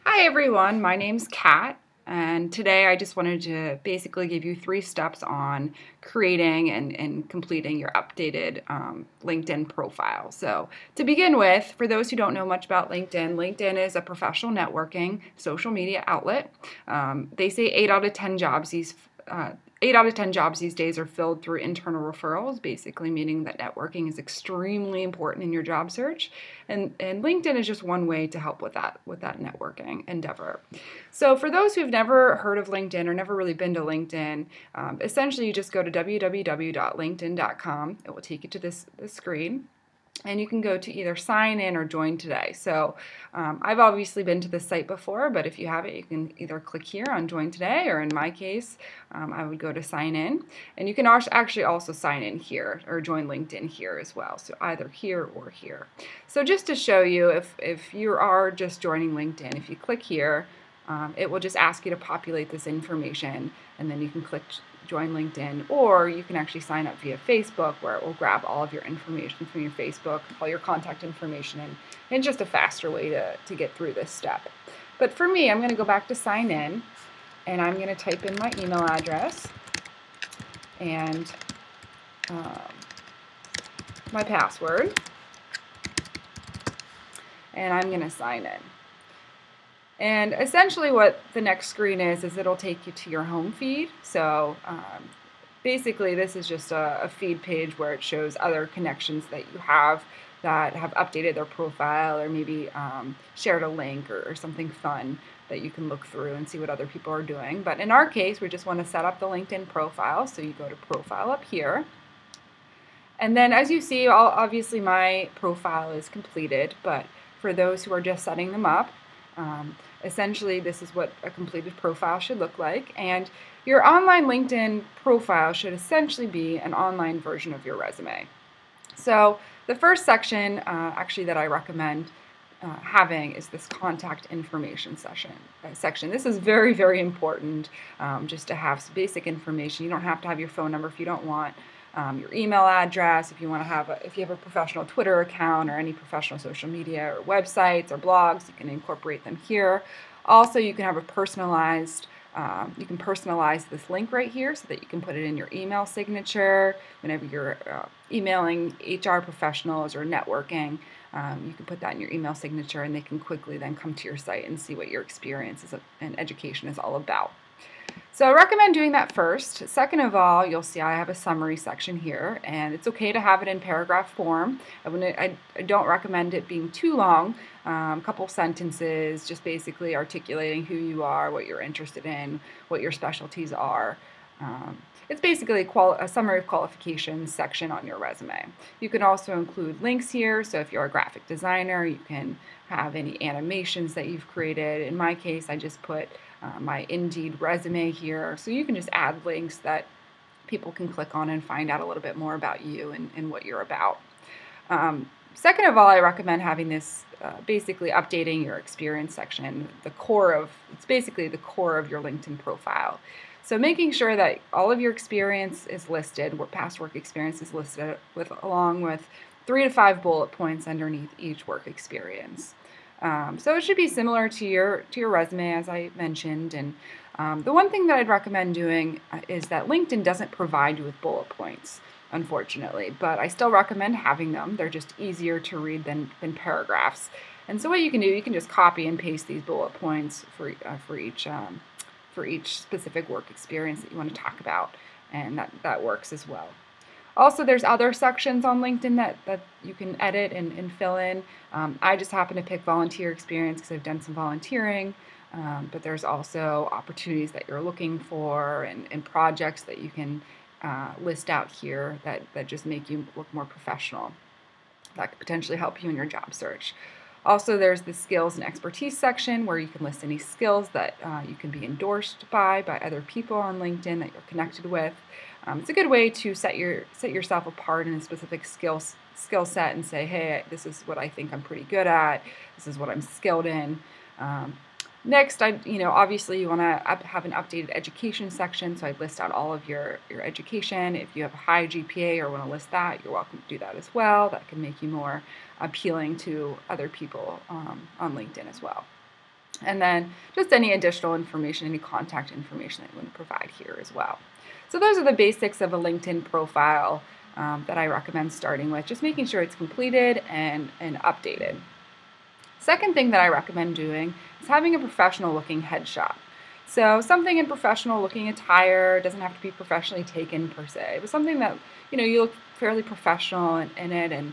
Hi everyone, my name's Kat, and today I just wanted to basically give you 3 steps on creating and completing your updated LinkedIn profile. So to begin with, for those who don't know much about LinkedIn, LinkedIn is a professional networking social media outlet. They say 8 out of 10 jobs these days are filled through internal referrals, basically meaning that networking is extremely important in your job search. And LinkedIn is just one way to help with that networking endeavor. So for those who've never heard of LinkedIn or never really been to LinkedIn, essentially you just go to www.linkedin.com. It will take you to this screen. And you can go to either sign in or join today. So I've obviously been to this site before, but if you haven't, you can either click here on join today, or in my case, I would go to sign in. And you can actually also sign in here or join LinkedIn here as well. So either here or here. So just to show you, if you are just joining LinkedIn, if you click here, it will just ask you to populate this information, and then you can click join LinkedIn, or you can actually sign up via Facebook, where it will grab all of your information from your Facebook, all your contact information, and just a faster way to get through this step. But for me, I'm going to go back to sign in, and I'm going to type in my email address and my password, and I'm going to sign in. And essentially what the next screen is it'll take you to your home feed. So basically this is just a feed page where it shows other connections that you have that have updated their profile, or maybe shared a link or something fun that you can look through and see what other people are doing. But in our case, we just want to set up the LinkedIn profile. So you go to profile up here. And then as you see, obviously my profile is completed, but for those who are just setting them up, essentially this is what a completed profile should look like. And your online LinkedIn profile should essentially be an online version of your resume. So the first section actually that I recommend having is this contact information section. This is very, very important, just to have some basic information. You don't have to have your phone number if you don't want. Your email address, if you want to have if you have a professional Twitter account or any professional social media or websites or blogs, you can incorporate them here. Also, you can have a personalized, you can personalize this link right here so that you can put it in your email signature whenever you're emailing HR professionals or networking. You can put that in your email signature, and they can quickly then come to your site and see what your experience and education is all about. So I recommend doing that first. Second of all, you'll see I have a summary section here, and it's okay to have it in paragraph form. I don't recommend it being too long, a couple sentences, just basically articulating who you are, what you're interested in, what your specialties are. It's basically a summary of qualifications section on your resume. You can also include links here, so if you're a graphic designer, you can have any animations that you've created. In my case, I just put my Indeed resume here, so you can just add links that people can click on and find out a little bit more about you and what you're about. Second of all, I recommend having this basically updating your experience section. It's basically the core of your LinkedIn profile. So making sure that all of your experience is listed, past work experience is listed along with 3 to 5 bullet points underneath each work experience. So it should be similar to your resume, as I mentioned. And the one thing that I'd recommend doing is that LinkedIn doesn't provide you with bullet points, unfortunately, but I still recommend having them. They're just easier to read than paragraphs. And so what you can do, you can just copy and paste these bullet points for each specific work experience that you want to talk about, and that works as well. Also, there's other sections on LinkedIn that you can edit and fill in. I just happen to pick volunteer experience because I've done some volunteering, but there's also opportunities that you're looking for and projects that you can list out here that just make you look more professional. That could potentially help you in your job search. Also, there's the skills and expertise section where you can list any skills that you can be endorsed by other people on LinkedIn that you're connected with. It's a good way to set yourself apart in a specific skill set and say, hey, this is what I think I'm pretty good at. This is what I'm skilled in. Next, obviously you want to have an updated education section, so I'd list out all of your education. If you have a high GPA or want to list that, you're welcome to do that as well. That can make you more appealing to other people on LinkedIn as well. And then just any additional information, any contact information that you want to provide here as well. So those are the basics of a LinkedIn profile that I recommend starting with, just making sure it's completed and updated. Second thing that I recommend doing is having a professional looking headshot. So something in professional looking attire, doesn't have to be professionally taken per se, but something that, you look fairly professional in it. And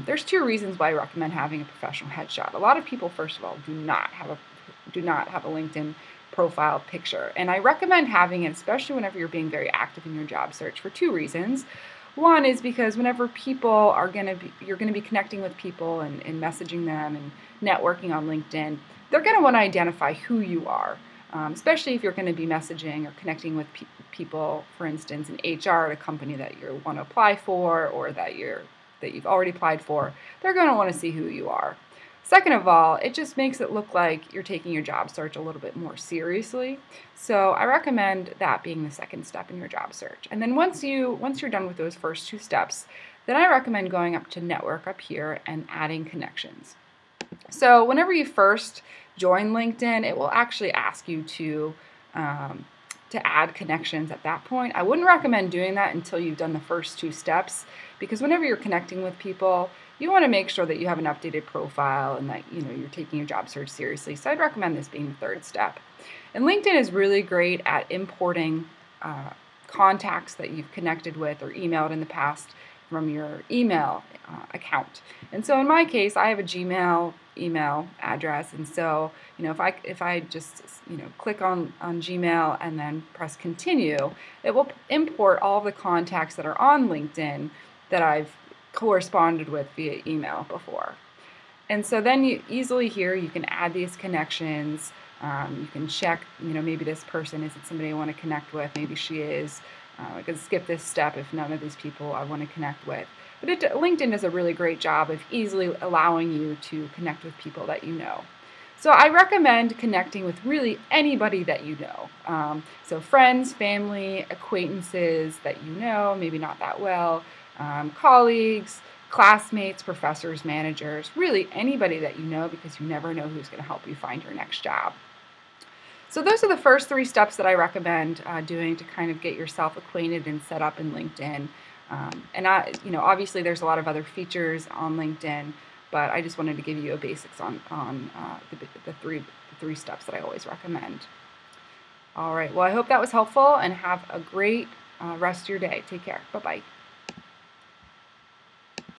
there's two reasons why I recommend having a professional headshot. A lot of people, first of all, do not have a LinkedIn profile picture, and I recommend having it, especially whenever you're being very active in your job search, for two reasons. One is because whenever you're going to be connecting with people and messaging them and networking on LinkedIn, they're going to want to identify who you are, especially if you're going to be messaging or connecting with people, for instance, in HR at a company that you want to apply for, or that you've already applied for. They're going to want to see who you are. Second of all, it just makes it look like you're taking your job search a little bit more seriously. So I recommend that being the second step in your job search. And then once you're done with those first two steps, then I recommend going up to network up here and adding connections. So whenever you first join LinkedIn, it will actually ask you to add connections at that point. I wouldn't recommend doing that until you've done the first two steps, because whenever you're connecting with people, you want to make sure that you have an updated profile and that you're taking your job search seriously. So I'd recommend this being the third step. And LinkedIn is really great at importing contacts that you've connected with or emailed in the past from your email account. And so in my case, I have a Gmail email address, and so if I just click on Gmail and then press continue, it will import all of the contacts that are on LinkedIn that I've corresponded with via email before. And so then you can add these connections. You can check, maybe this person isn't somebody I want to connect with. Maybe she is. I can skip this step if none of these people I want to connect with. But LinkedIn does a really great job of easily allowing you to connect with people that you know. So I recommend connecting with really anybody that you know. So friends, family, acquaintances that you know, maybe not that well, colleagues, classmates, professors, managers, really anybody that you know, because you never know who's going to help you find your next job. So those are the first three steps that I recommend doing to kind of get yourself acquainted and set up in LinkedIn. Obviously there's a lot of other features on LinkedIn, but I just wanted to give you a basics on the three steps that I always recommend. All right. Well, I hope that was helpful, and have a great rest of your day. Take care. Bye-bye.